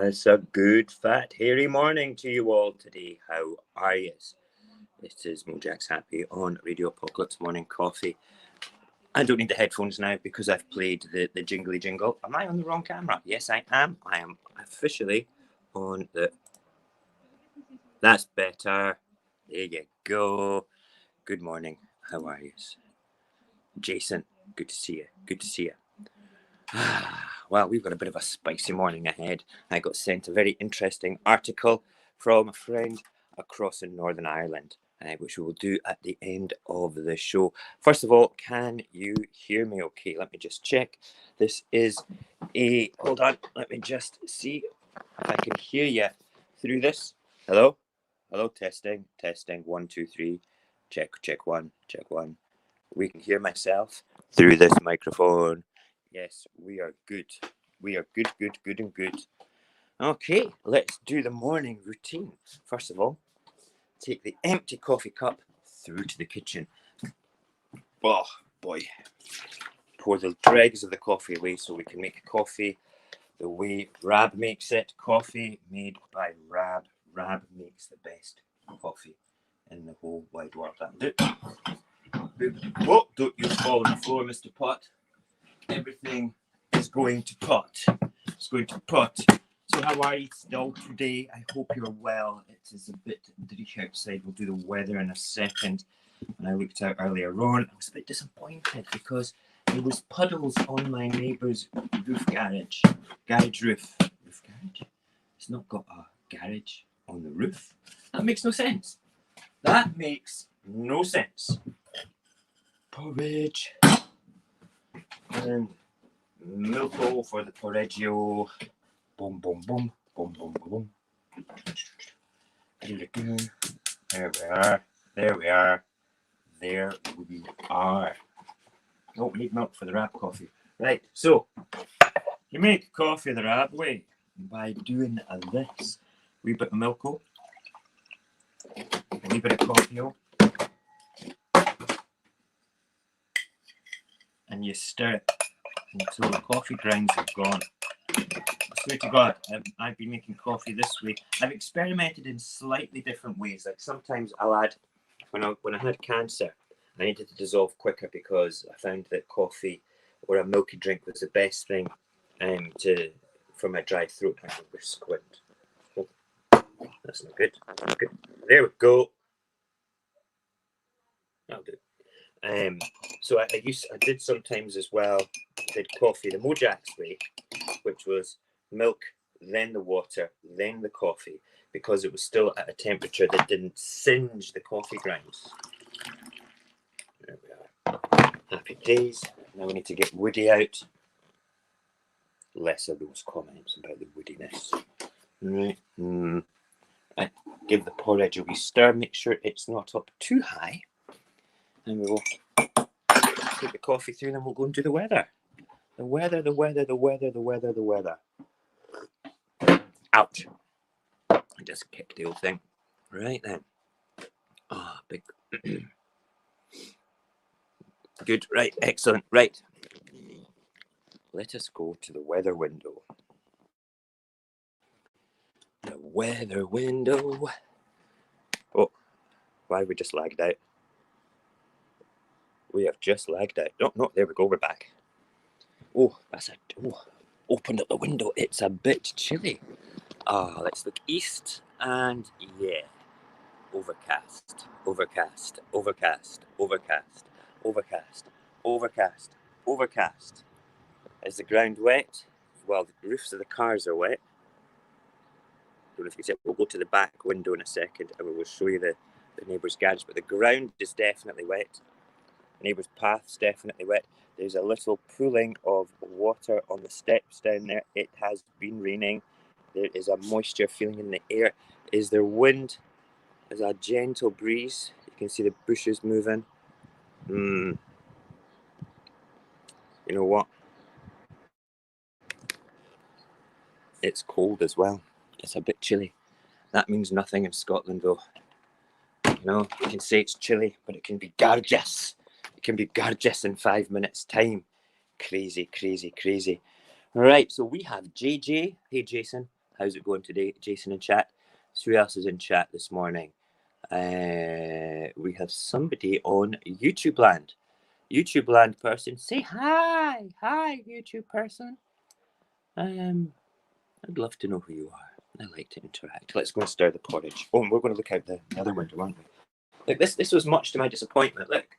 It's a good, fat, hairy morning to you all today. How are you? This is Mojax Happy on Radio Apocalypse Morning Coffee. I don't need the headphones now because I've played the jingly jingle. Am I on the wrong camera? Yes, I am. I am officially on the... That's better. There you go. Good morning. How are you? Jason, good to see you. Good to see you. Well, we've got a bit of a spicy morning ahead. I got sent a very interesting article from a friend across in Northern Ireland, which we will do at the end of the show. First of all, can you hear me okay? Let me just check. This is a... Hold on. Let me just see if I can hear you through this. Hello? Hello, testing. Testing. 1, 2, 3. Check, check 1, check 1. We can hear myself through this microphone. Yes, we are good. We are good, good, good, and good. Okay, let's do the morning routine. First of all, take the empty coffee cup through to the kitchen. Oh, boy. Pour the dregs of the coffee away so we can make coffee the way RAB makes it. Coffee made by RAB. RAB makes the best coffee in the whole wide world. That'll do. Oh, don't you fall on the floor, Mr. Pot. Everything is going to pot. It's going to pot. So how are you all today? I hope you're well. It is a bit dreary outside. We'll do the weather in a second. When I looked out earlier on, I was a bit disappointed because there was puddles on my neighbour's garage roof. Roof garage? It's not got a garage on the roof. That makes no sense. That makes no sense. Porridge. And milk for the porridgio. Boom, boom, boom, boom, boom, boom. There we are. There we are. There we are. Oh, we need milk for the RAB coffee. Right, so you make coffee the RAB way by doing this. Wee bit of milk, a wee bit of coffee, and you stir it until the coffee grinds are gone. I swear to God, I've been making coffee this way. I've experimented in slightly different ways. Like sometimes I'll add, when I had cancer, I needed to dissolve quicker because I found that coffee or a milky drink was the best thing for my dry throat. I think we're squint. Oh, that's not good. That's good. There we go. That'll do. So I did sometimes as well, did coffee the Mojax way, which was milk, then the water, then the coffee, because it was still at a temperature that didn't singe the coffee grinds. There we are. Happy days. Now we need to get Woody out. Less of those comments about the woodiness. Right. Right. Give the porridge a wee stir. Make sure it's not up too high. And we will take the coffee through, and then we'll go and do the weather. The weather, the weather, the weather, the weather, the weather. Ouch. I just kicked the old thing. Right then. Ah, big. Good. Right. Excellent. Right. Let us go to the weather window. The weather window. Oh, why have we just lagged out? We have just lagged out. No, there we go. We're back. Oh, opened up the window. It's a bit chilly. Let's look east, and yeah, overcast, overcast, overcast, overcast, overcast, overcast, overcast. Is the ground wet? Well, the roofs of the cars are wet. Don't know if you can see it. We'll go to the back window in a second, and we will show you the neighbour's garage. But the ground is definitely wet. The neighbour's path's definitely wet. There's a little pooling of water on the steps down there. It has been raining. There is a moisture feeling in the air. Is there wind? There's a gentle breeze. You can see the bushes moving. You know what? It's cold as well. It's a bit chilly. That means nothing in Scotland, though. You know, you can say it's chilly, but it can be gorgeous. It can be gorgeous in 5 minutes' time. Crazy, crazy, crazy. All right, so we have JJ. Hey, Jason. How's it going today, Jason in chat? So who else is in chat this morning? We have somebody on YouTube land. YouTube land person, say hi. Hi, YouTube person. I'd love to know who you are. I like to interact. Let's go and stir the porridge. Oh, and we're going to look out the other window, aren't we? Look, this was much to my disappointment. Look,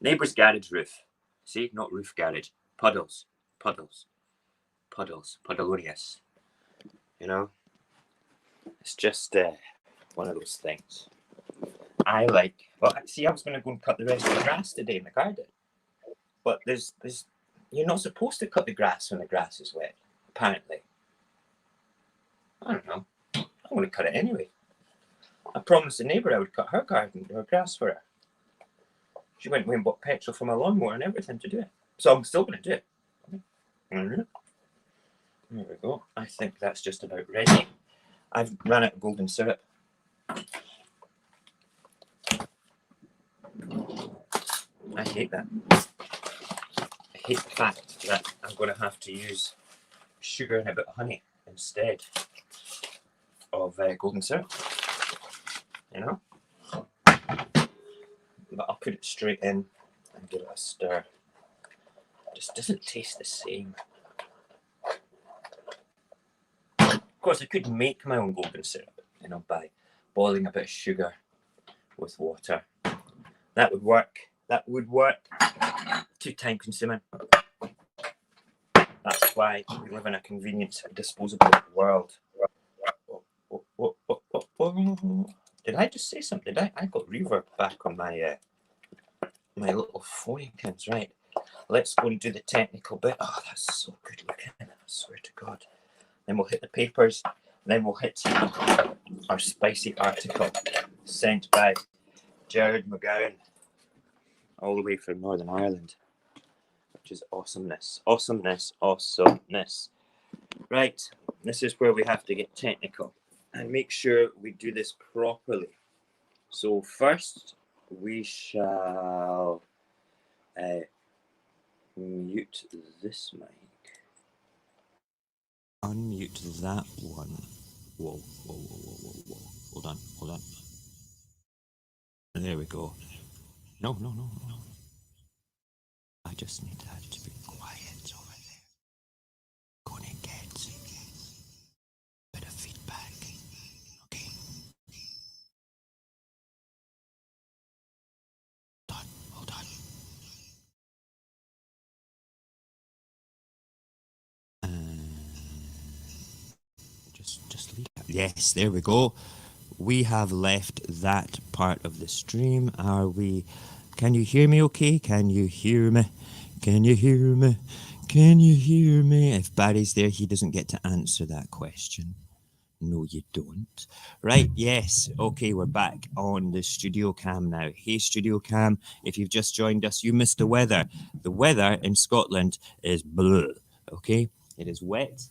neighbour's garage roof. See, not roof garage. Puddles, puddleonius. You know, it's just one of those things. I like. Well, see, I was going to go and cut the rest of the grass today in the garden, but there's you're not supposed to cut the grass when the grass is wet. Apparently, I don't know. I'm going to cut it anyway. I promised the neighbour I would cut her garden, her grass for her. She went away and bought petrol from a lawnmower and everything to do it. So I'm still going to do it. There we go. I think that's just about ready. I've run out of golden syrup. I hate that. I hate the fact that I'm going to have to use sugar and a bit of honey instead of golden syrup. You know? But I'll put it straight in and give it a stir. It just doesn't taste the same. Of course, I could make my own golden syrup, you know, by boiling a bit of sugar with water. That would work. That would work. Too time consuming. That's why we live in a convenient, disposable world. Did I just say something? Did I got reverb back on my my little phone cans, right? Let's go and do the technical bit. Oh, that's so good looking. I swear to God. Then we'll hit the papers. Then we'll hit our spicy article sent by Jared McGowan, all the way from Northern Ireland, which is awesomeness. Awesomeness. Awesomeness. Right. This is where we have to get technical and make sure we do this properly. So first, we shall mute this mic. Unmute that one. Whoa. Hold on. There we go. No. I just need that to be quiet over there. Gonna get a bit of feedback. Okay. Hold on. Just leave that. Yes, there we go. We have left that part of the stream. Are we? Can you hear me okay? Can you hear me? Can you hear me? Can you hear me? If Barry's there, he doesn't get to answer that question. No, you don't. Right, yes. Okay, we're back on the studio cam now. Hey, studio cam, if you've just joined us, you missed the weather. The weather in Scotland is blue, okay? It is wet.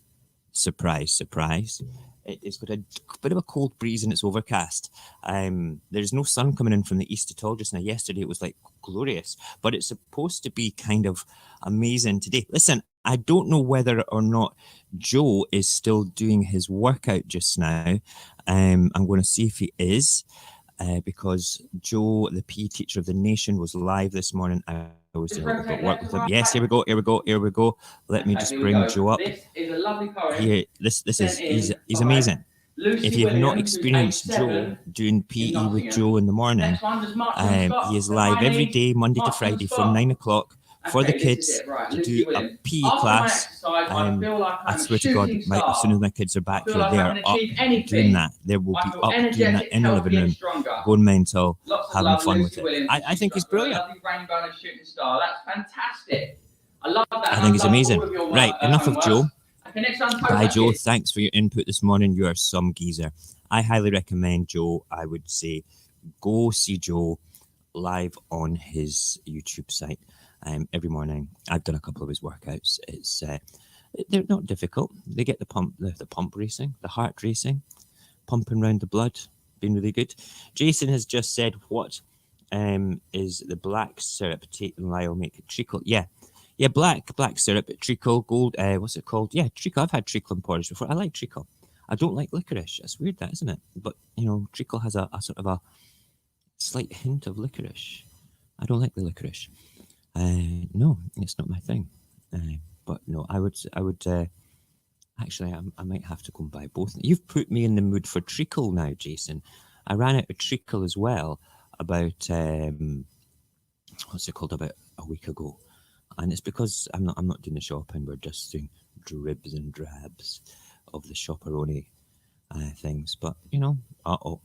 Surprise, surprise. It's got a bit of a cold breeze and it's overcast. There's no sun coming in from the east at all just now. Yesterday it was like glorious, but it's supposed to be kind of amazing today. Listen, I don't know whether or not Joe is still doing his workout just now. I'm going to see if he is, because Joe, the PE teacher of the nation, was live this morning. I was doing a little bit of work with him. Yes, here we go. Let me just bring Joe up. This is a lovely poem. Here, this is he's amazing. If you have not experienced Joe doing PE with Joe in the morning, he is live every day, Monday to Friday, from 9 o'clock for the kids to do a PE class. I swear to God, as soon as my kids are back here, they are up doing that. They will be up doing that in the living room, going mental, having fun with it. I think he's brilliant. That's fantastic. I love that. I think he's amazing. Right, enough of Joe. Bye, Joe. Kids. Thanks for your input this morning. You are some geezer. I highly recommend Joe. I would say go see Joe live on his YouTube site every morning. I've done a couple of his workouts. It's they're not difficult. They get the pump racing, the heart racing, pumping around the blood, being really good. Jason has just said, what is the black syrup Tate and Lyle make it treacle? Yeah, black syrup, treacle, gold, what's it called? Yeah, treacle. I've had treacle and porridge before. I like treacle. I don't like licorice. It's weird, that, isn't it? But treacle has a sort of a slight hint of licorice. I don't like the licorice. No, it's not my thing. But no, I would. Actually, I might have to go and buy both. You've put me in the mood for treacle now, Jason. I ran out of treacle as well about what's it called, about a week ago, and it's because I'm not doing the shopping. We're just doing dribs and drabs of the shopperoni things. But uh oh.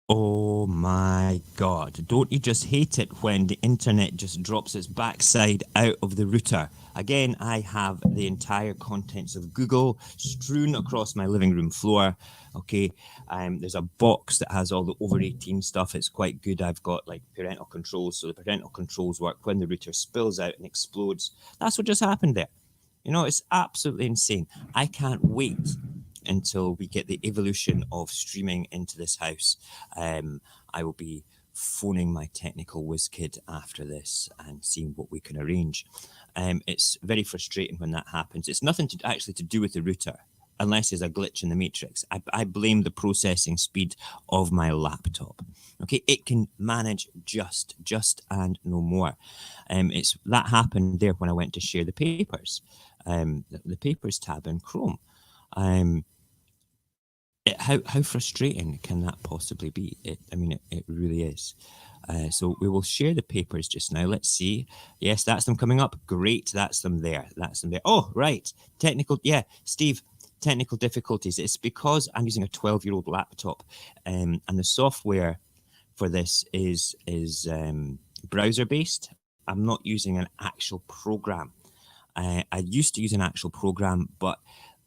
Oh my God. Don't you just hate it when the internet just drops its backside out of the router? Again, I have the entire contents of Google strewn across my living room floor. Okay. There's a box that has all the over 18 stuff. It's quite good. I've got like parental controls. So the parental controls work when the router spills out and explodes. That's what just happened there. It's absolutely insane. I can't wait until we get the evolution of streaming into this house. I will be phoning my technical whiz kid after this and seeing what we can arrange. It's very frustrating when that happens. It's nothing to do with the router, unless there's a glitch in the matrix. I blame the processing speed of my laptop. Okay, it can manage just and no more. It's that happened there when I went to share the papers, the papers tab in Chrome. How frustrating can that possibly be? It really is. So we will share the papers just now. Let's see. Yes, that's them coming up. Great, that's them there. Oh, right. Steve, technical difficulties. It's because I'm using a 12-year-old laptop, and the software for this is browser-based. I'm not using an actual program. I used to use an actual program, but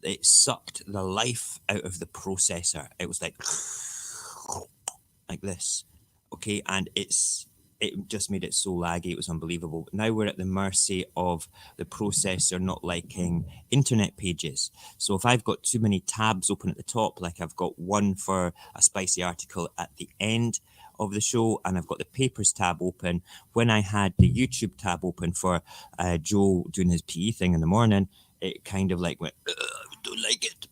it sucked the life out of the processor. It was like this, okay, and it just made it so laggy. It was unbelievable. Now we're at the mercy of the processor not liking internet pages. So if I've got too many tabs open at the top, like I've got one for a spicy article at the end of the show, and I've got the papers tab open, when I had the YouTube tab open for Joe doing his PE thing in the morning, it kind of like went, don't like it.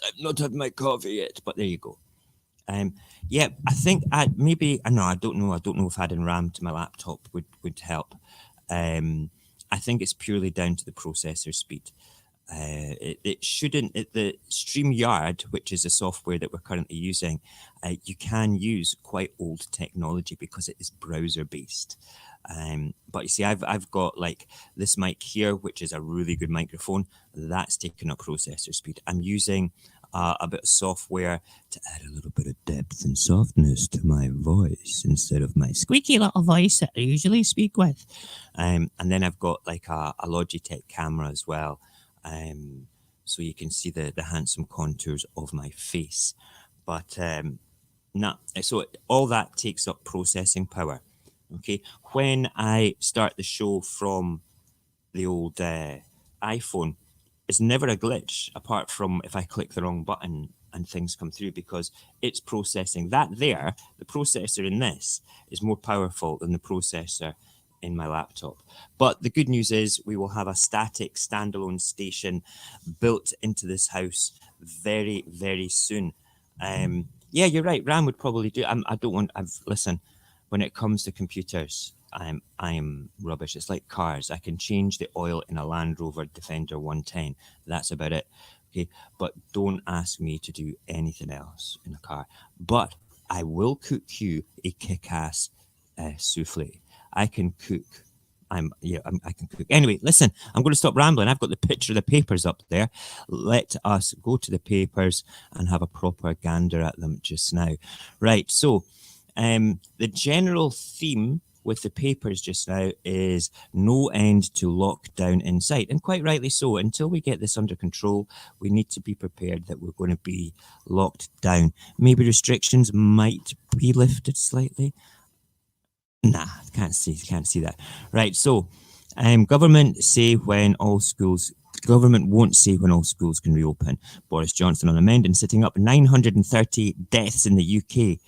I've not had my coffee yet. But there you go. I think I don't know if adding RAM to my laptop would help. I think it's purely down to the processor speed. It shouldn't. The StreamYard, which is the software that we're currently using, you can use quite old technology because it is browser based. But you see, I've got like this mic here, which is a really good microphone. That's taking up processor speed. I'm using a bit of software to add a little bit of depth and softness to my voice instead of my squeaky little voice that I usually speak with. And then I've got like a Logitech camera as well. so you can see the handsome contours of my face. But so all that takes up processing power. Okay, when I start the show from the old iPhone, it's never a glitch apart from if I click the wrong button and things come through, because it's processing that there. The processor in this is more powerful than the processor in my laptop. But the good news is we will have a static standalone station built into this house very, very soon. Yeah, you're right. RAM would probably do. I don't want. Listen. When it comes to computers, I'm rubbish. It's like cars. I can change the oil in a Land Rover Defender 110. That's about it. Okay, but don't ask me to do anything else in a car. But I will cook you a kick-ass souffle. I can cook. I can cook. Anyway, listen, I'm going to stop rambling. I've got the picture of the papers up there. Let us go to the papers and have a proper gander at them just now. Right, so the general theme with the papers just now is no end to lockdown in sight, and quite rightly so. Until we get this under control, we need to be prepared that we're going to be locked down. Maybe restrictions might be lifted slightly. Nah, can't see that. Right, so government won't say when all schools can reopen. Boris Johnson on amending, sitting up 930 deaths in the UK.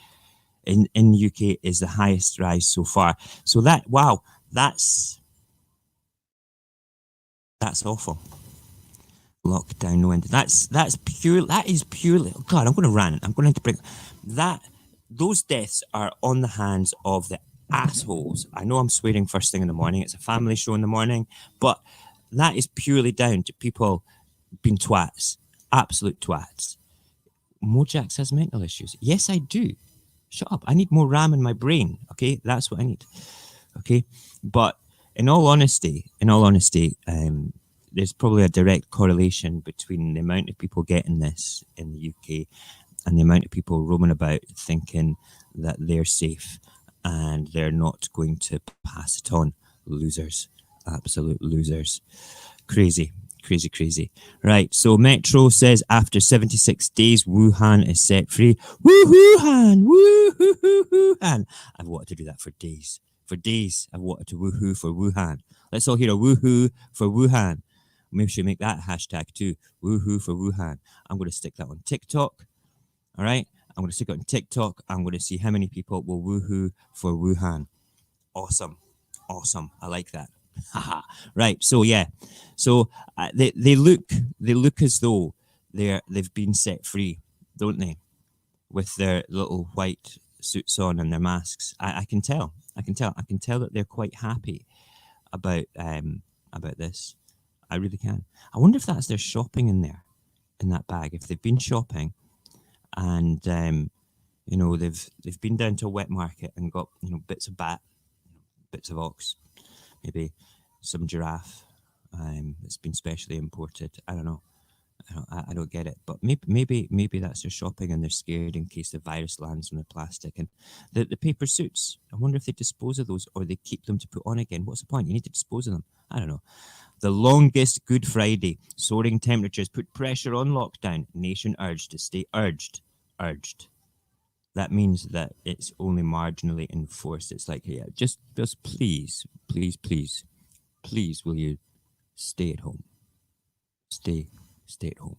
In the UK is the highest rise so far. So that's awful. Lockdown, no end. That is purely. Oh God, I'm going to rant. I'm going to bring that. Those deaths are on the hands of the assholes. I know I'm swearing first thing in the morning. It's a family show in the morning, but that is purely down to people being twats, absolute twats. Mojax has mental issues. Yes, I do. Shut up. I need more RAM in my brain. Okay, that's what I need. Okay, but in all honesty, there's probably a direct correlation between the amount of people getting this in the UK and the amount of people roaming about thinking that they're safe and they're not going to pass it on. Losers. Absolute losers. Crazy. Right, so Metro says after 76 days, Wuhan is set free. Wuhan! Wuhan! I've wanted to do that for days. I've wanted to woohoo for Wuhan. Let's all hear a woohoo for Wuhan. Maybe we should make that hashtag too. Woohoo for Wuhan. I'm going to stick that on TikTok. All right? I'm going to stick it on TikTok. I'm going to see how many people will woohoo for Wuhan. Awesome. I like that. Right, so yeah, so they look as though they've been set free, don't they, with their little white suits on and their masks. I can tell that they're quite happy about this. I really can. I wonder if that's their shopping in there, in that bag. If they've been shopping, and they've been down to a wet market and got bits of bat, bits of ox, maybe some giraffe that's been specially imported. I don't know. I don't get it. But maybe that's their shopping and they're scared in case the virus lands on the plastic. And the paper suits, I wonder if they dispose of those or they keep them to put on again. What's the point? You need to dispose of them. I don't know. The longest Good Friday. Soaring temperatures put pressure on lockdown. Nation urged to stay urged. That means that it's only marginally enforced. It's like, yeah, just please, will you stay at home? Stay at home.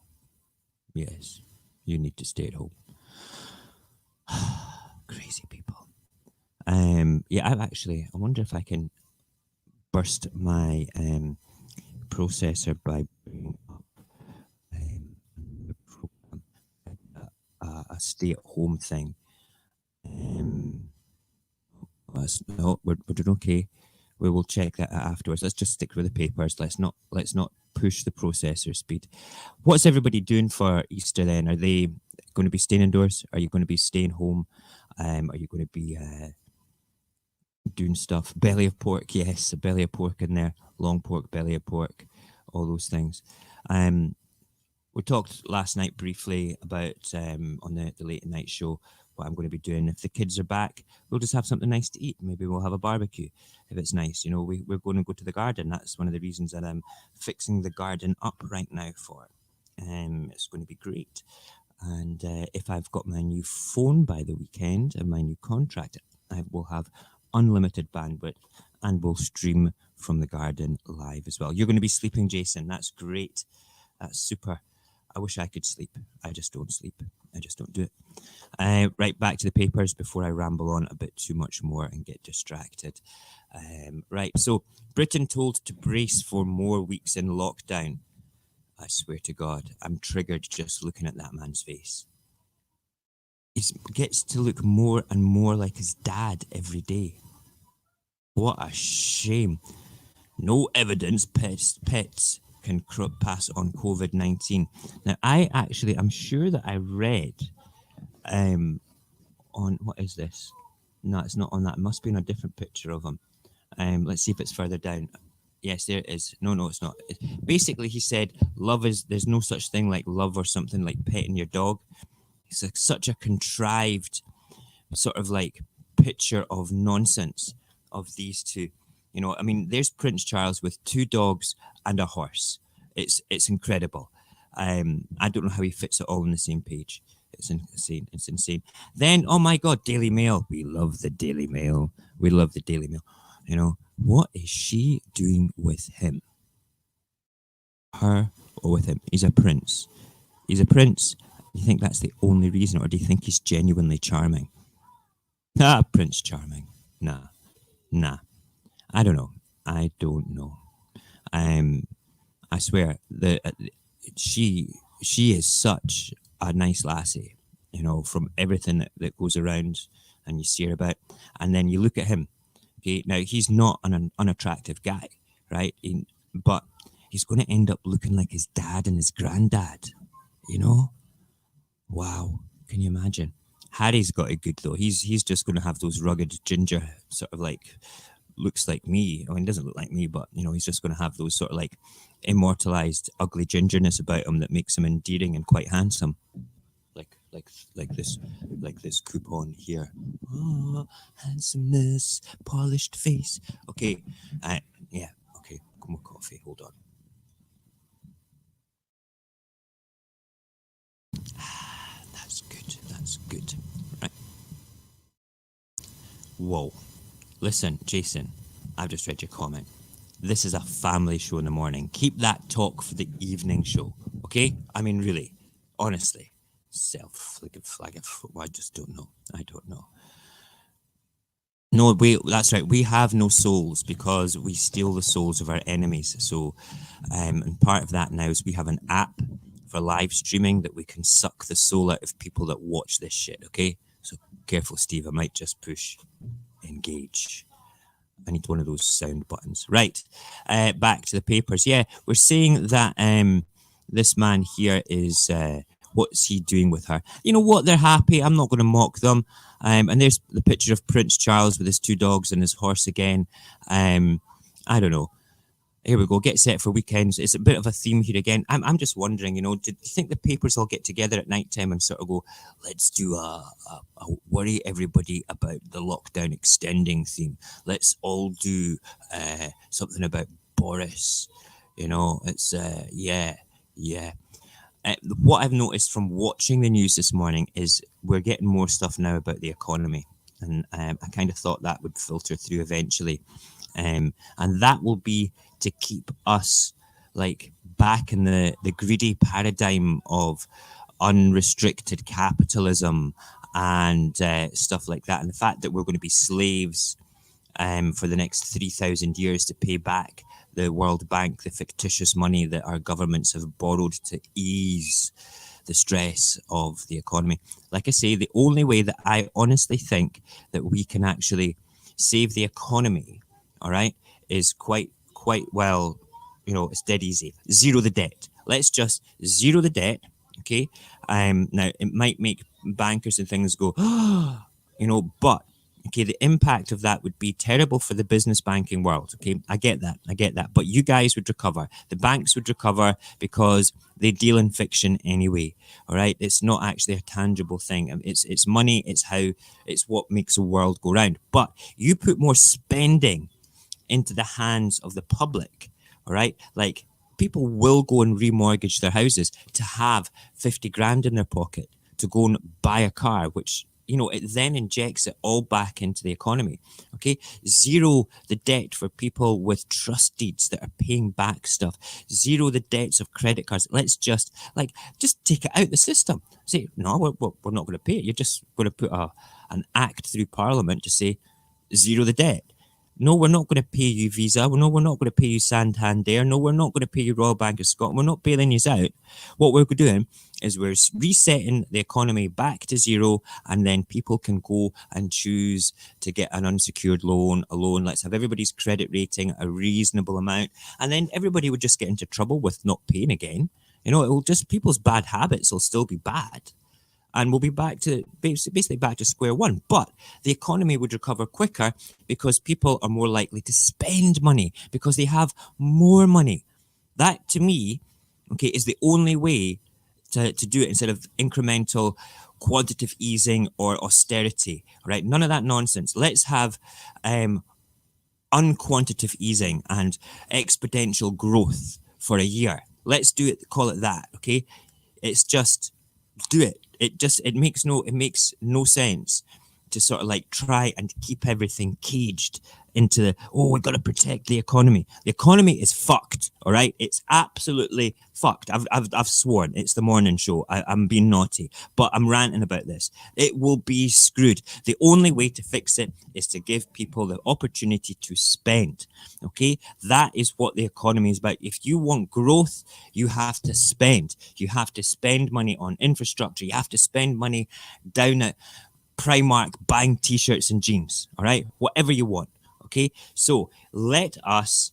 Yes, you need to stay at home. Crazy people. Yeah, I wonder if I can burst my processor by bringing up the program, a stay at home thing. No, we're doing okay. We will check that out afterwards. Let's just stick with the papers. Let's not push the processor speed. What's everybody doing for Easter then? Are they going to be staying indoors? Are you going to be staying home? Are you going to be doing stuff? Belly of pork, yes, a belly of pork in there. Long pork, belly of pork, all those things. We talked last night briefly about on the late night show what I'm going to be doing. If the kids are back, we'll just have something nice to eat. Maybe we'll have a barbecue if it's nice. We're going to go to the garden. That's one of the reasons that I'm fixing the garden up right now for. It's going to be great. And if I've got my new phone by the weekend and my new contract, I will have unlimited bandwidth and will stream from the garden live as well. You're going to be sleeping, Jason. That's great. That's super. I wish I could sleep. I just don't sleep. I just don't do it. Right, back to the papers before I ramble on a bit too much more and get distracted. Right, so Britain told to brace for more weeks in lockdown. I swear to God, I'm triggered just looking at that man's face. He gets to look more and more like his dad every day. What a shame. No evidence pets can pass on COVID-19. Now, I'm sure that I read on, what is this? No, it's not on that. It must be on a different picture of him. Let's see if it's further down. Yes, there it is. No, it's not. Basically, he said, there's no such thing like love or something like petting your dog. It's like such a contrived sort of like picture of nonsense of these two. You know, I mean, there's Prince Charles with 2 dogs and a horse. It's incredible. I don't know how he fits it all on the same page. It's insane. It's insane. Then, oh my God, Daily Mail. We love the Daily Mail. We love the Daily Mail. You know, what is she doing with him? Her or with him? He's a prince. He's a prince. Do you think that's the only reason, or do you think he's genuinely charming? Prince Charming. Nah. I don't know. I swear that she is such a nice lassie, you know, from everything that goes around and you see her about. And then you look at him. Okay, now he's not an unattractive guy, right? But he's going to end up looking like his dad and his granddad, you know? Wow, can you imagine? Harry's got it good though. He's just going to have those rugged ginger sort of like, looks like me. I mean, doesn't look like me, but you know, he's just going to have those sort of like immortalized ugly gingerness about him that makes him endearing and quite handsome. Like this coupon here. Oh, handsomeness, polished face. Okay, yeah. Okay, more coffee. Hold on. That's good. That's good. Right. Whoa. Listen, Jason, I've just read your comment. This is a family show in the morning. Keep that talk for the evening show, okay? I mean, really, honestly. Flag of, I just don't know. I don't know. No, that's right. We have no souls because we steal the souls of our enemies. So, and part of that now is we have an app for live streaming that we can suck the soul out of people that watch this shit, okay? So careful, Steve. I might just push engage. I need one of those sound buttons. Right, back to the papers. Yeah, we're saying that this man here is... what's he doing with her? You know what? They're happy. I'm not going to mock them. And there's the picture of Prince Charles with his 2 dogs and his horse again. I don't know. Here we go. Get set for weekends. It's a bit of a theme here again. I'm just wondering, you know, do you think the papers all get together at night time and sort of go, let's do a worry everybody about the lockdown extending theme. Let's all do something about Boris. You know, it's, yeah. What I've noticed from watching the news this morning is we're getting more stuff now about the economy. And I kind of thought that would filter through eventually. And that will be to keep us like back in the greedy paradigm of unrestricted capitalism and stuff like that. And the fact that we're going to be slaves for the next 3,000 years to pay back the World Bank, the fictitious money that our governments have borrowed to ease the stress of the economy. Like I say, the only way that I honestly think that we can actually save the economy, all right, is quite well, you know, it's dead easy. Zero the debt. Let's just zero the debt, okay? Now, it might make bankers and things go, you know, but okay, the impact of that would be terrible for the business banking world. Okay, I get that. But you guys would recover. The banks would recover because they deal in fiction anyway. All right, it's not actually a tangible thing. It's money. It's what makes the world go round. But you put more spending into the hands of the public. All right, like people will go and remortgage their houses to have 50 grand in their pocket to go and buy a car, which, you know, it then injects it all back into the economy. Okay. Zero the debt for people with trust deeds that are paying back stuff. Zero the debts of credit cards. Let's just take it out the system. Say, no, we're not going to pay it. You're just going to put an act through Parliament to say zero the debt. No, we're not going to pay you Visa. No, we're not going to pay you Santander. No, we're not going to pay you Royal Bank of Scotland. We're not bailing you out. What we're doing is we're resetting the economy back to zero, and then people can go and choose to get an unsecured loan, a loan. Let's have everybody's credit rating a reasonable amount, and then everybody would just get into trouble with not paying again. You know, it will just, people's bad habits will still be bad. And we'll be back to basically back to square one. But the economy would recover quicker because people are more likely to spend money because they have more money. That, to me, okay, is the only way to do it instead of incremental quantitative easing or austerity. Right? None of that nonsense. Let's have unquantitative easing and exponential growth for a year. Let's do it. Call it that. Okay, it's just do it. It makes no sense to sort of like try and keep everything caged into we've got to protect the economy. The economy is fucked, all right? It's absolutely fucked. I've sworn. It's the morning show. I'm being naughty, but I'm ranting about this. It will be screwed. The only way to fix it is to give people the opportunity to spend, okay? That is what the economy is about. If you want growth, you have to spend. You have to spend money on infrastructure. You have to spend money down at Primark buying t-shirts and jeans, all right? Whatever you want. Okay, so let us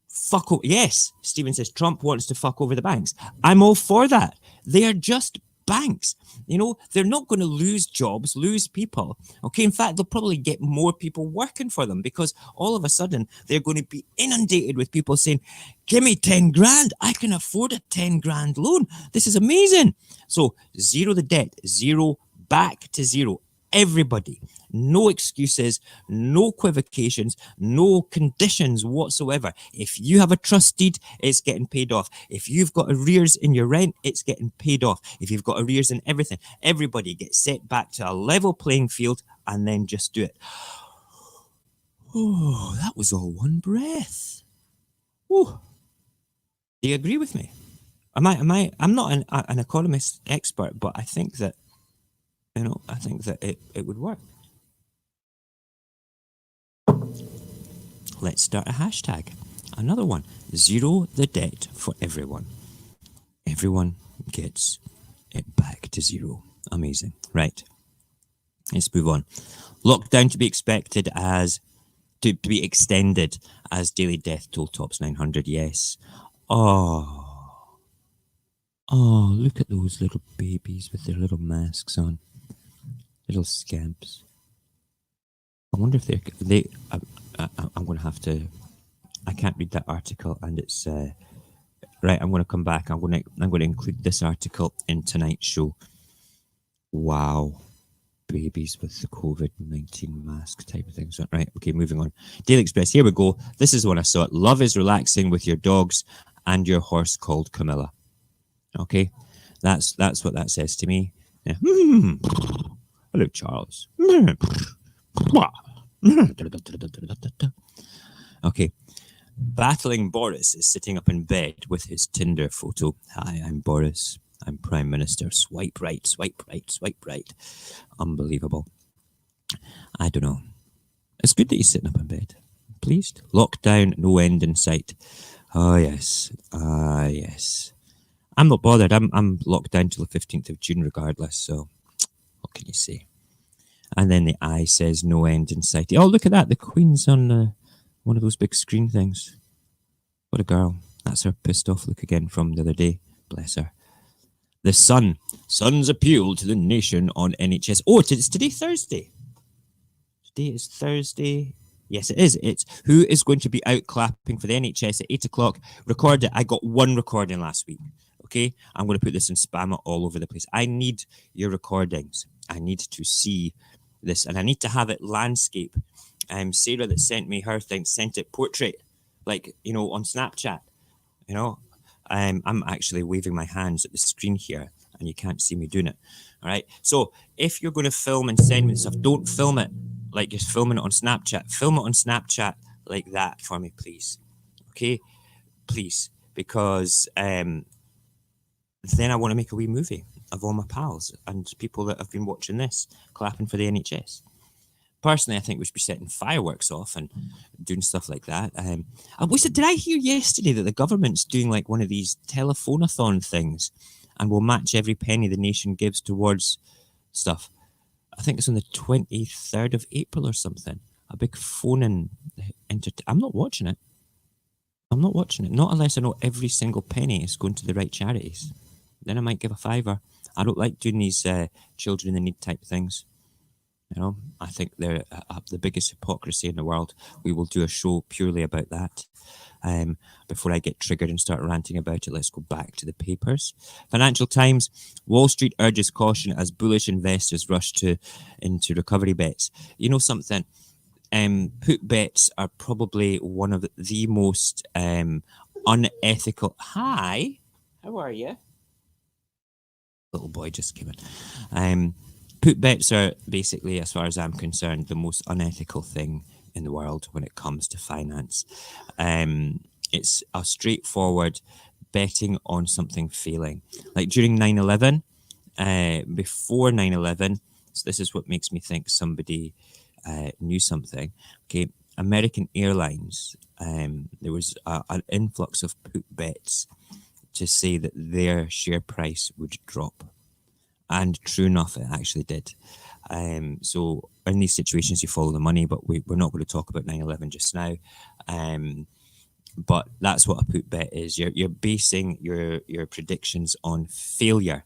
fuck over. Yes, Stephen says Trump wants to fuck over the banks. I'm all for that. They are just banks. You know, they're not going to lose jobs, lose people. Okay, in fact, they'll probably get more people working for them because all of a sudden they're going to be inundated with people saying, give me 10 grand. I can afford a 10 grand loan. This is amazing. So zero the debt, zero back to zero. Everybody, no excuses, no equivocations, no conditions whatsoever. If you have a trust deed, it's getting paid off. If you've got arrears in your rent, it's getting paid off. If you've got arrears in everything, everybody gets set back to a level playing field and then just do it. Oh, that was all one breath. Oh, do you agree with me? I'm not an economist expert, but I think that I think that it would work. Let's start a hashtag. Another one. Zero the debt for everyone. Everyone gets it back to zero. Amazing. Right. Let's move on. Lockdown to be expected to be extended as daily death toll tops 900. Yes. Oh, look at those little babies with their little masks on. Little scamps. I wonder if I'm going to have to. I can't read that article, and it's right. I'm going to come back. I'm going to include this article in tonight's show. Wow, babies with the COVID-19 mask type of things. Right. Okay, moving on. Daily Express. Here we go. This is the one I saw. Love is relaxing with your dogs and your horse called Camilla. Okay, that's what that says to me. Yeah. Hello, Charles. Okay. Battling Boris is sitting up in bed with his Tinder photo. Hi, I'm Boris. I'm Prime Minister. Swipe right, swipe right, swipe right. Unbelievable. I don't know. It's good that he's sitting up in bed. Pleased. Lockdown, no end in sight. Oh, yes. Yes. I'm not bothered. I'm locked down till the 15th of June regardless, so what can you say? And then the eye says no end in sight. Oh, look at that. The Queen's on one of those big screen things. What a girl. That's her pissed off look again from the other day. Bless her. The Sun. Sun's appeal to the nation on NHS. Oh, it's today Thursday. Today is Thursday. Yes, it is. It's who is going to be out clapping for the NHS at 8 o'clock. Record it. I got one recording last week. Okay, I'm going to put this and spam it all over the place. I need your recordings. I need to see this, and I need to have it landscape. Sarah that sent me her thing sent it portrait, like, on Snapchat. I'm actually waving my hands at the screen here, and you can't see me doing it. All right. So if you're going to film and send me stuff, don't film it like you're filming it on Snapchat. Film it on Snapchat like that for me, please. Okay, please, because then I want to make a wee movie of all my pals and people that have been watching this, clapping for the NHS. Personally, I think we should be setting fireworks off and doing stuff like that. Did I hear yesterday that the government's doing like one of these telephone-a-thon things and will match every penny the nation gives towards stuff? I think it's on the 23rd of April or something. A big phone-in. I'm not watching it. Not unless I know every single penny is going to the right charities. Then I might give a fiver. I don't like doing these children in the need type things. You know, I think they're the biggest hypocrisy in the world. We will do a show purely about that. Before I get triggered and start ranting about it, let's go back to the papers. Financial Times, Wall Street urges caution as bullish investors rush into recovery bets. You know something? Put bets are probably one of the most unethical. Hi, how are you? Little boy just came in. Put bets are basically, as far as I'm concerned, the most unethical thing in the world when it comes to finance. It's a straightforward betting on something failing. Like during 9/11, before 9/11, so this is what makes me think somebody knew something. Okay, American Airlines, there was an influx of put bets to say that their share price would drop. And true enough, it actually did. So in these situations, you follow the money, but we're not going to talk about 9/11 just now. But that's what a put bet is. You're basing your predictions on failure.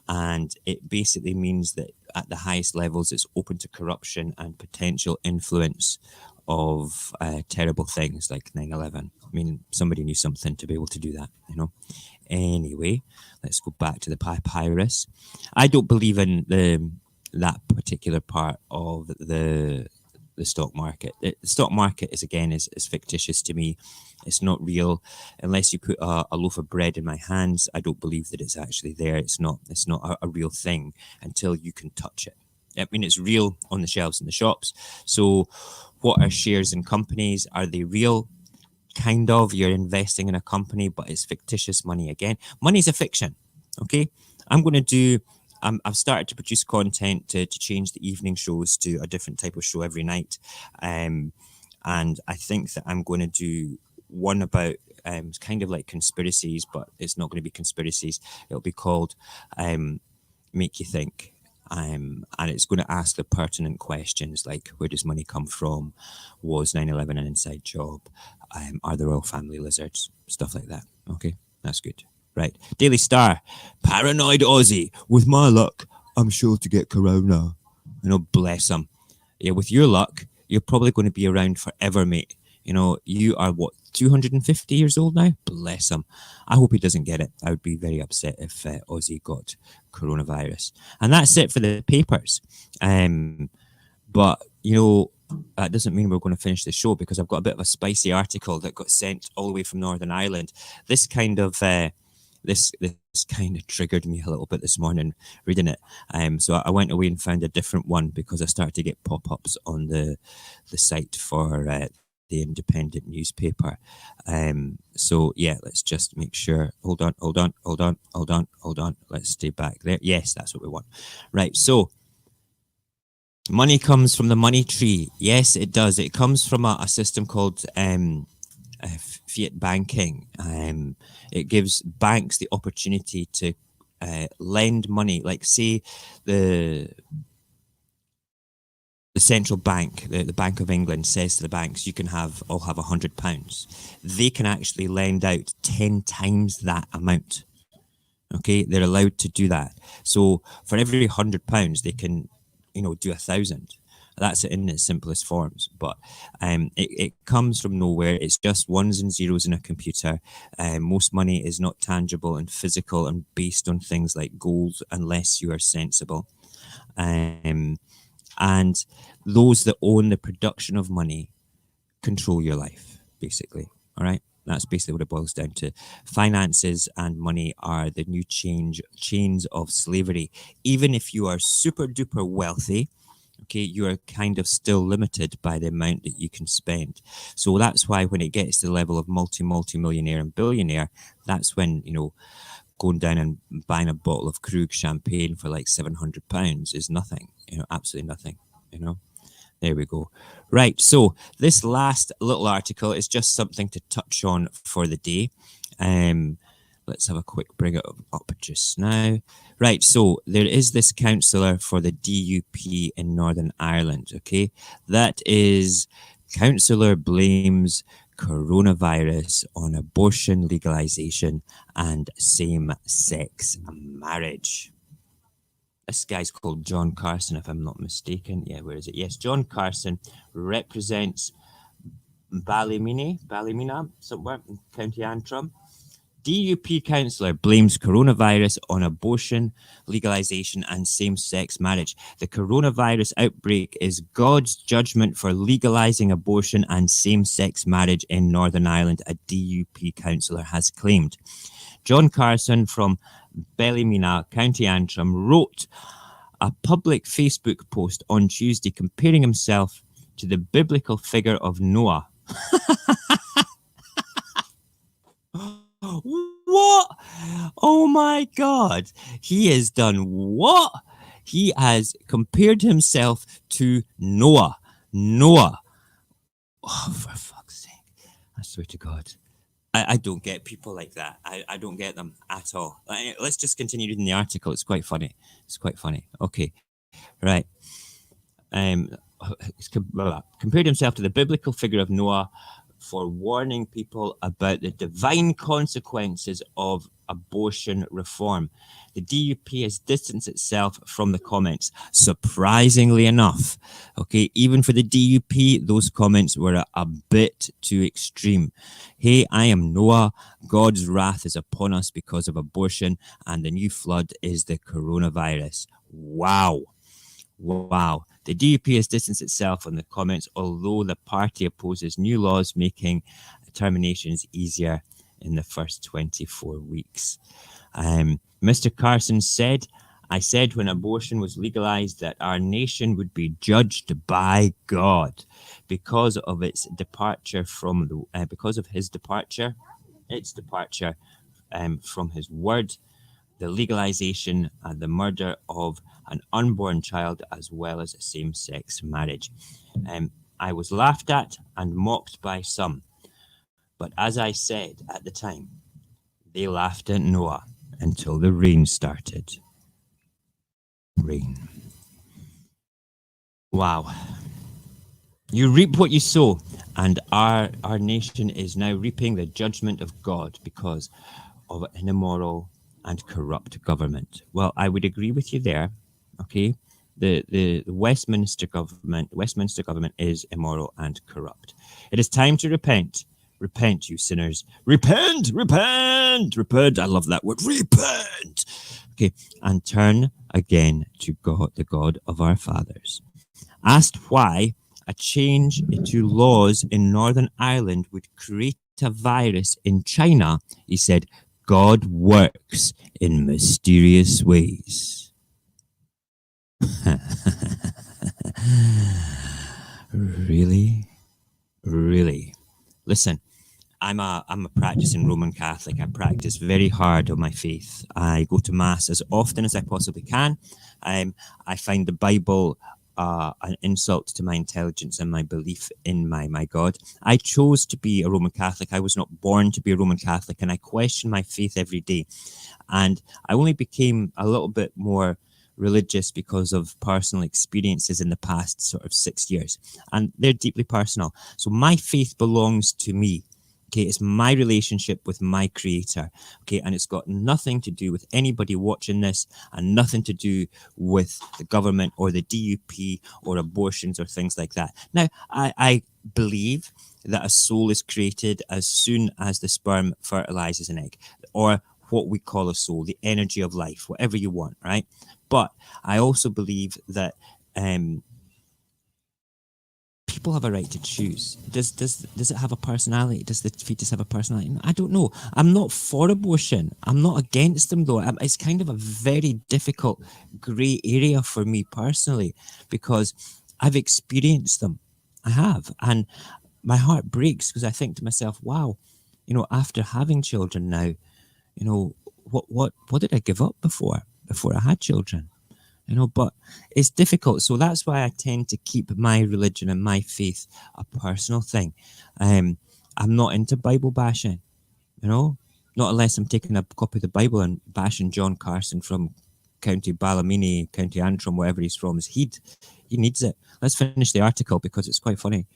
And it basically means that at the highest levels, it's open to corruption and potential influence of terrible things like 9/11. I mean, somebody knew something to be able to do that, you know. Anyway, let's go back to the papyrus. I don't believe in that particular part of the stock market. The stock market is fictitious to me. It's not real. Unless you put a loaf of bread in my hands, I don't believe that it's actually there. It's not a real thing until you can touch it. I mean, it's real on the shelves in the shops. So what are shares in companies? Are they real? Kind of. You're investing in a company, but it's fictitious money again. Money's a fiction. Okay. I've started to produce content to change the evening shows to a different type of show every night. And I think that I'm going to do one about kind of like conspiracies, but it's not going to be conspiracies. It'll be called Make You Think. And it's going to ask the pertinent questions like, where does money come from? Was 9/11 an inside job? Are the royal family lizards? Stuff like that. Okay, that's good. Right. Daily Star, paranoid Aussie. With my luck, I'm sure to get corona. You know, bless him. Yeah, with your luck, you're probably going to be around forever, mate. You know, you are, 250 years old now? Bless him. I hope he doesn't get it. I would be very upset if Aussie got coronavirus. And that's it for the papers. But, you know, that doesn't mean we're going to finish the show because I've got a bit of a spicy article that got sent all the way from Northern Ireland. This kind of triggered me a little bit this morning reading it. So I went away and found a different one because I started to get pop-ups on the site for the independent newspaper. So yeah, let's just make sure. Hold on. Let's stay back there. Yes, that's what we want. Right. So money comes from the money tree. Yes, it does. It comes from a system called fiat banking. It gives banks the opportunity to lend money. Like, say the central bank, the Bank of England, says to the banks, you can all have £100. They can actually lend out 10 times that amount. Okay, they're allowed to do that. So for every £100, they can, do 1,000. That's it in its simplest forms, but it comes from nowhere. It's just ones and zeros in a computer. Most money is not tangible and physical and based on things like gold unless you are sensible. And those that own the production of money control your life, basically. All right. That's basically what it boils down to. Finances and money are the new chains of slavery. Even if you are super duper wealthy, okay, you are kind of still limited by the amount that you can spend. So that's why when it gets to the level of multi-millionaire and billionaire, that's when, going down and buying a bottle of Krug champagne for like £700 is nothing, absolutely nothing, There we go. Right. So this last little article is just something to touch on for the day. Let's have a quick bring it up just now. Right. So there is this councillor for the DUP in Northern Ireland. Okay. That is councillor blames coronavirus on abortion legalization and same-sex marriage. This guy's called John Carson, if I'm not mistaken. Yeah, where is it? Yes, John Carson represents Ballymena, somewhere in County Antrim. DUP councillor blames coronavirus on abortion legalization and same-sex marriage. The coronavirus outbreak is God's judgment for legalizing abortion and same-sex marriage in Northern Ireland, a DUP councillor has claimed. John Carson from Ballymena, County Antrim, wrote a public Facebook post on Tuesday comparing himself to the biblical figure of Noah. What? Oh my God. He has done what? He has compared himself to Noah. Noah. Oh, for fuck's sake. I swear to God. I don't get people like that. I don't get them at all. Let's just continue reading the article. It's quite funny. Okay, right. Compared himself to the biblical figure of Noah for warning people about the divine consequences of abortion reform. The DUP has distanced itself from the comments, surprisingly enough. Okay, even for the DUP, those comments were a bit too extreme. Hey, I am Noah. God's wrath is upon us because of abortion, and the new flood is the coronavirus. Wow. The DUP has distanced itself from the comments, although the party opposes new laws making terminations easier in the first 24 weeks. Mr. Carson said, I said when abortion was legalized that our nation would be judged by God because of its departure from its departure from his word, the legalization and the murder of an unborn child, as well as same-sex marriage. I was laughed at and mocked by some, but as I said at the time, they laughed at Noah until the rain started. Rain. Wow. You reap what you sow, and our nation is now reaping the judgment of God because of an immoral and corrupt government. Well, I would agree with you there. Okay, the Westminster government is immoral and corrupt. It is time to repent. Repent, you sinners. Repent. I love that word. Repent. Okay, and turn again to God, the God of our fathers. Asked why a change to laws in Northern Ireland would create a virus in China, he said, God works in mysterious ways. Really? Listen, I'm a practicing Roman Catholic. I practice very hard on my faith. I go to Mass as often as I possibly can. I find the Bible an insult to my intelligence and my belief in my God. I chose to be a Roman Catholic. I was not born to be a Roman Catholic, and I question my faith every day. And I only became a little bit more religious because of personal experiences in the past sort of 6 years, and they're deeply personal. So my faith belongs to me. Okay, it's my relationship with my creator. Okay, and it's got nothing to do with anybody watching this, and nothing to do with the government or the DUP or abortions or things like that. Now, I believe that a soul is created as soon as the sperm fertilizes an egg, or what we call a soul, the energy of life, whatever you want, right? But I also believe that people have a right to choose. Does it have a personality? Does the fetus have a personality? I don't know. I'm not for abortion. I'm not against them though. It's kind of a very difficult grey area for me personally because I've experienced them. I have, and my heart breaks because I think to myself, wow, after having children now, what did I give up before I had children? But it's difficult. So that's why I tend to keep my religion and my faith a personal thing. I'm not into Bible bashing, not unless I'm taking a copy of the Bible and bashing John Carson from County Ballymena, County Antrim, wherever he's from. He needs it. Let's finish the article because it's quite funny.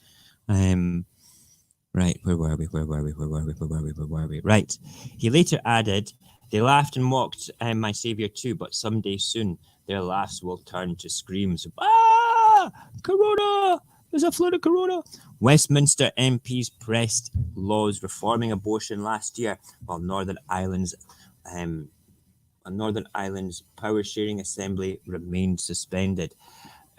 Right, where were we? Right. He later added, they laughed and mocked my saviour too, but someday soon their laughs will turn to screams. Ah! Corona! There's a flood of corona. Westminster MPs pressed laws reforming abortion last year, while Northern Ireland's Power Sharing Assembly remained suspended.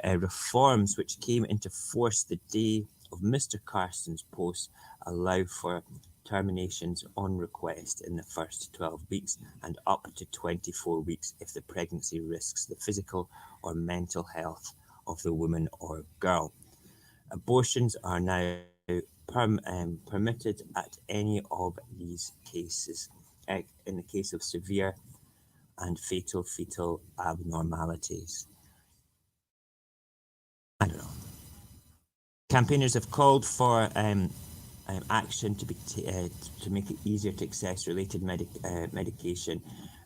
Reforms which came into force the day of Mr. Carson's post allow for terminations on request in the first 12 weeks and up to 24 weeks if the pregnancy risks the physical or mental health of the woman or girl. Abortions are now permitted at any of these cases, in the case of severe and fatal fetal abnormalities. I don't know. Campaigners have called for action to make it easier to access related medication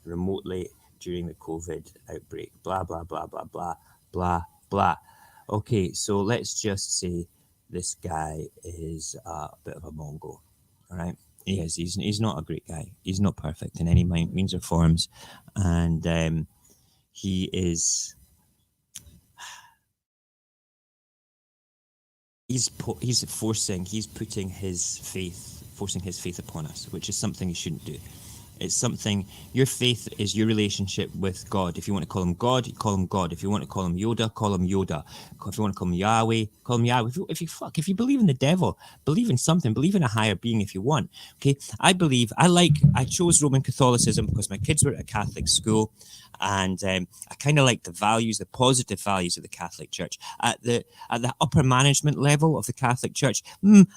remotely during the COVID outbreak. Blah, blah, blah, blah, blah, blah, blah. Okay, so let's just say this guy is a bit of a Mongo, all right? He is. He's not a great guy. He's not perfect in any means or forms. And he is... He's forcing his faith upon us, which is something he shouldn't do. It's something, your faith is your relationship with God. If you want to call him God, you call him God. If you want to call him Yoda, call him Yoda. If you want to call him Yahweh, call him Yahweh. If you believe in the devil, believe in something, believe in a higher being if you want. Okay, I chose Roman Catholicism because my kids were at a Catholic school, and I kind of like the values, the positive values of the Catholic Church. At the upper management level of the Catholic Church,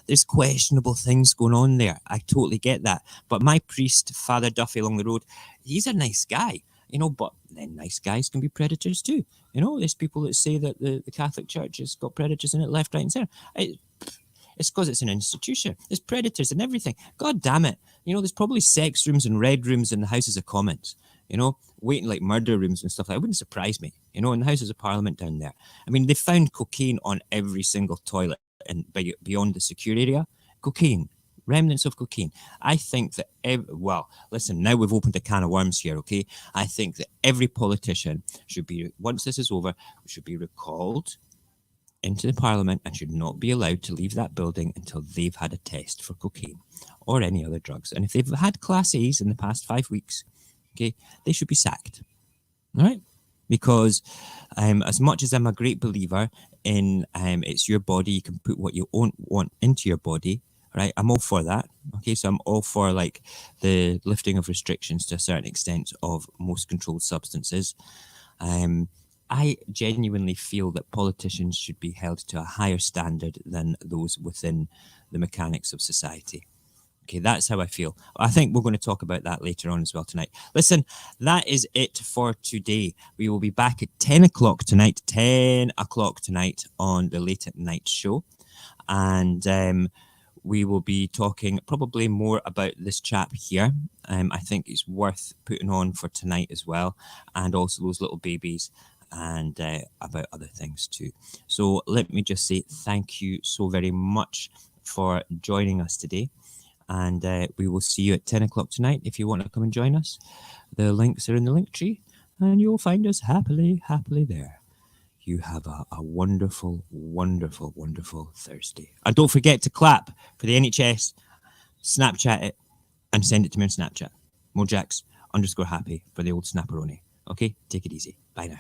there's questionable things going on there. I totally get that. But my priest, Father Duffy along the road, he's a nice guy, but then nice guys can be predators too. There's people that say that the Catholic Church has got predators in it left, right and center. It's because it's an institution. There's predators and everything. God damn it. There's probably sex rooms and red rooms in the Houses of Commons, waiting like murder rooms and stuff like that. It wouldn't surprise me, in the Houses of Parliament down there. I mean, they found cocaine on every single toilet and beyond the secure area. Cocaine. Remnants of cocaine. I think that, listen, now we've opened a can of worms here, okay? I think that every politician should be, once this is over, should be recalled into the Parliament and should not be allowed to leave that building until they've had a test for cocaine or any other drugs. And if they've had Class A's in the past 5 weeks, okay, they should be sacked, all right? Because as much as I'm a great believer in it's your body, you can put what you want into your body, right? I'm all for that. Okay, so I'm all for like the lifting of restrictions to a certain extent of most controlled substances. I genuinely feel that politicians should be held to a higher standard than those within the mechanics of society. Okay, that's how I feel. I think we're going to talk about that later on as well tonight. Listen, that is it for today. We will be back at 10 o'clock tonight on the Late at Night show. And we will be talking probably more about this chap here. I think it's worth putting on for tonight as well. And also those little babies and about other things too. So let me just say thank you so very much for joining us today. And we will see you at 10 o'clock tonight if you want to come and join us. The links are in the link tree and you'll find us happily there. You have a wonderful, wonderful, wonderful Thursday. And don't forget to clap for the NHS, Snapchat it, and send it to me on Snapchat. Mojax _happy for the old snapperoni. Okay, take it easy. Bye now.